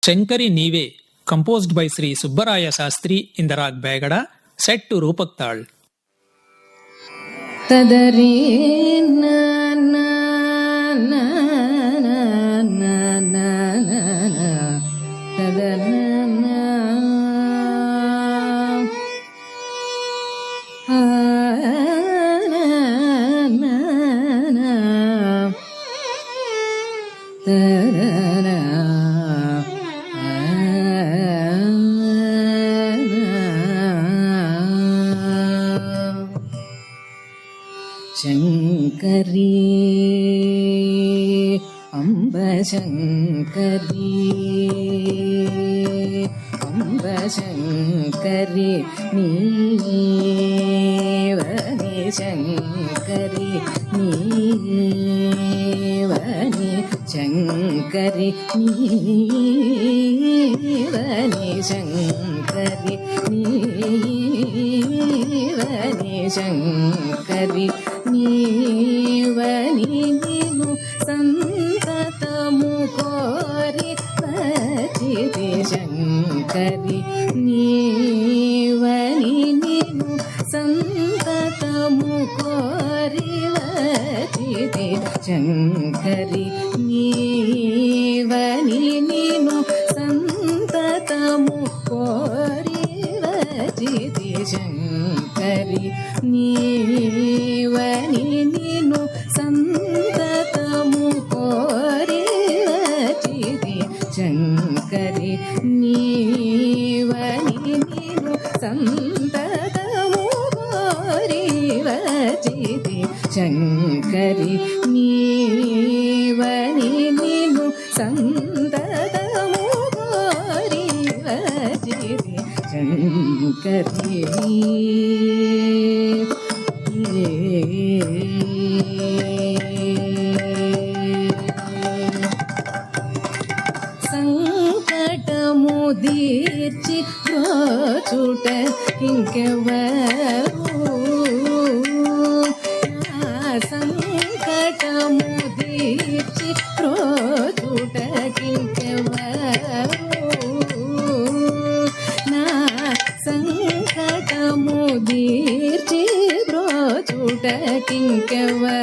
ಶಂಕರಿ ನೀವೆ, composed by Sri Subbaraya Shastri in the rag Begada, set to Rupak Tal. Tadari na na na na na na na tadana na na na na tadana Shankari ಅಂಬ ಶಂಕರಿ ಅಂಬ ಶಂಕರಿ ನೀವನಿ ಶಂಕರಿ ನೀವನಿ ಶಂಕರಿ ನೀವನಿ ಶಂಕರಿ ನೀವನಿ ಶಂಕರಿ ನೀವನಿ ನೀನು ಸಂತತಮು ಕೋರಿ ಭಜಿತೆ ಶಂಕರಿ ನೀವನಿ ನೀನು ಸಂತತಮು ಕೋರಿ ಭಜಿತೆ ಶಂಕರಿ ನೀವನಿ ನೀನು ಸಂತತಮು ಕೋರಿ ಭಜಿತೆ ಶಂಕರಿ ನೀವನಿ ನೀನು ಸಂತತಮು ಕೋರಿ ಭಜಿತೆ ಶಂಕರಿ ನೀವನಿ ನೀನು ಸಂತತಮು ಕೋರಿ ಭಜಿತೆ ಶಂಕರಿ ನೀವನಿ ನೀನು ಸಂತತಮು ಕೋರಿ ಭಜಿತೆ ಶಂಕರಿ సంకటము దీర్చి చూట ఇంకెవరు సంకటము దీర్చి చూట ఇంకెవరు నా సంకటము దీర్చి చూట ఇంకెవరున్నారిలో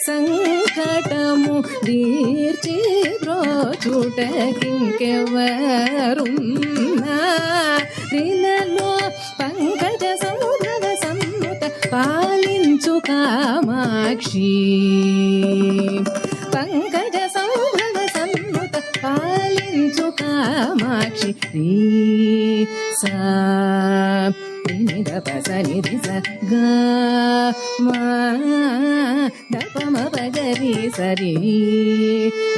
సంకటము దీర్చి బ్రోచుటకింకెవరున్నారిలో పంకజ సౌభగ సన్నుత పాలించు కామాక్షి పంకజ సౌభగ సన్నుత పాలించు కామాక్షి సా నిద పస నిధి స గా మా దపమ పగరి సరి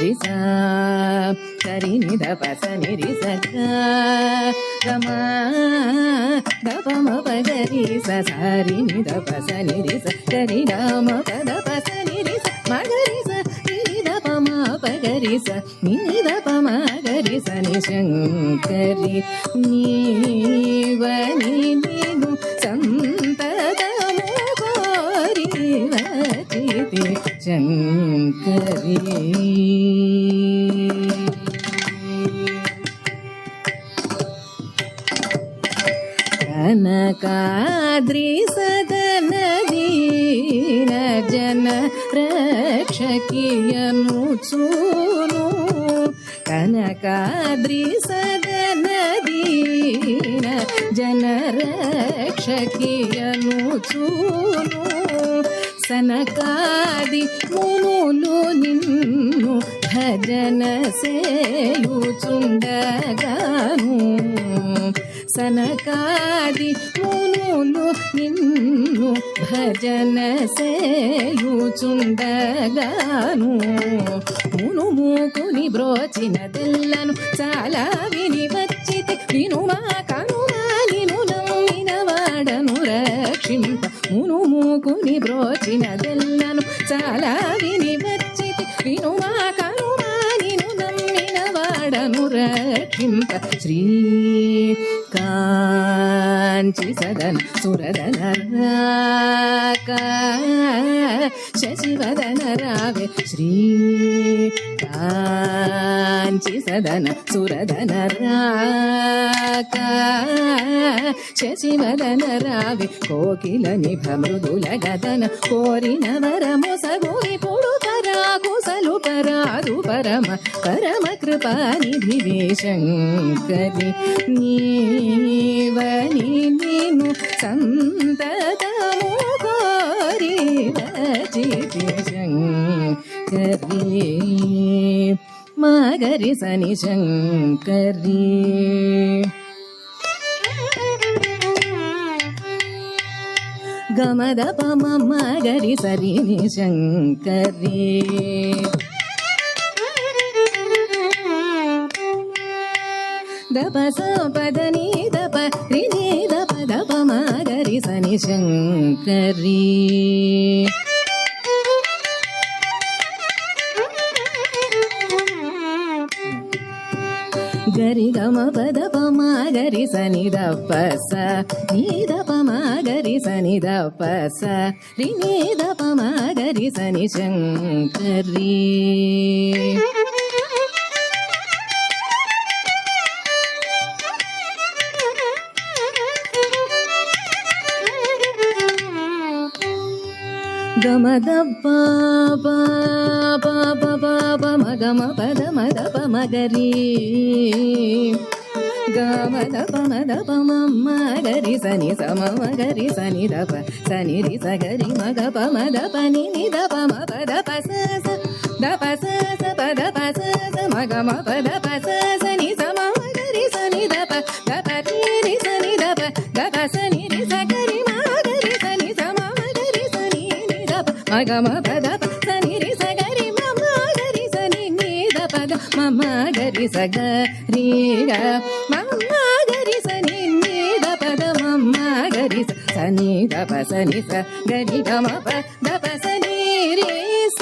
రి సా సరి నిద పస నిధి స గా గమా దపమ పగరి స సరి నిద పస నిధి స గరి రామ పద పస నిధి స మగరి స నిద పమ పగరి స నిద పమ గరి స ని శంకరి నీవని నీను సంతతము కోరి భజితే శంకరి కనకాద్రి సదన దీన జన రక్షకియను చూను కనకాద్రి సదన దీన జన రక్షకియను చూను సనకాది మునులు నిన్ను భజన సేయుచుండగాను సనకాది మునులు నిన్ను భజన సేయుచుండగాను మును మూకుని బ్రోచిన తెల్లను చాలా విని వచ్చితే వినుమా కనుమా నిను నమ్మిన వాడను రక్షింప మును మూకుని బ్రోచిన తెల్లను చాలా విని వచ్చితే వినుమా కనుమా నిను నమ్మిన వాడను రక్షింప శ్రీ కాంచి సదన సురదన శశివదన రావే శ్రీ కాంచి సదన సురదన రాక శశివదన రావే కోకిల నిభ మృదుల గదన కోరిన వరము సగుని పుడు పరాకుసలు పరాదు పరమ పరమ కృపానిధివే శంకరి నీవని నిను సంతతము కోరి రచితి శంకరి మగరి సని శంకరి గమద పమ మగరి సరిని శంకరి దప పదని దప రిని దప దప మగరి సని శంకరి గరి గమ పద పమ గరి సని దప స ని దప మగరి సని దప స రిని దప మగరి సని శంకరి గమ దప్ప మగమ పద మద ప మగరి గమ దప మద ప మగరి సని సమ మగరి సని దప సని రి సగరి మగ ప మద ప ని ని దప మ పద ప స దప స పద ప స మగమ పద ప స సని సమ మగరి సని దప దప రి రి సని దప దప సని రి సగరి మగరి సని సమ మగరి సని ని దప మగమ పద ప సని రి సగరి మమ గరి సని ని దప మమ గరి సగరి గ మమ గరి సని ని దప మమ గరి సని దప సని స గరి గ మ ప దప సని రి స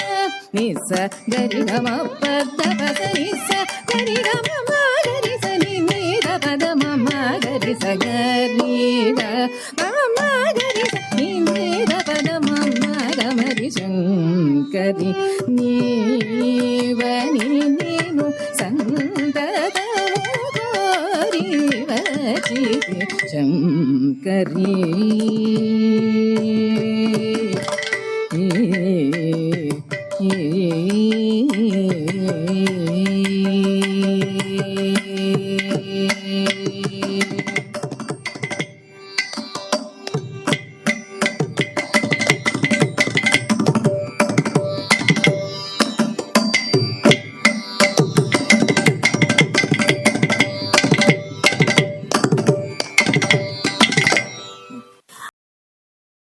ని స గరి గ మ ప దప సని స గరి గ మమ గరి సని ని దప మమ గరి సగరి గ మమ గరి సని ని దప మమ గమరి శంకరి నీవని నిను సంతతము కోరి వచితి శంకరి ఏ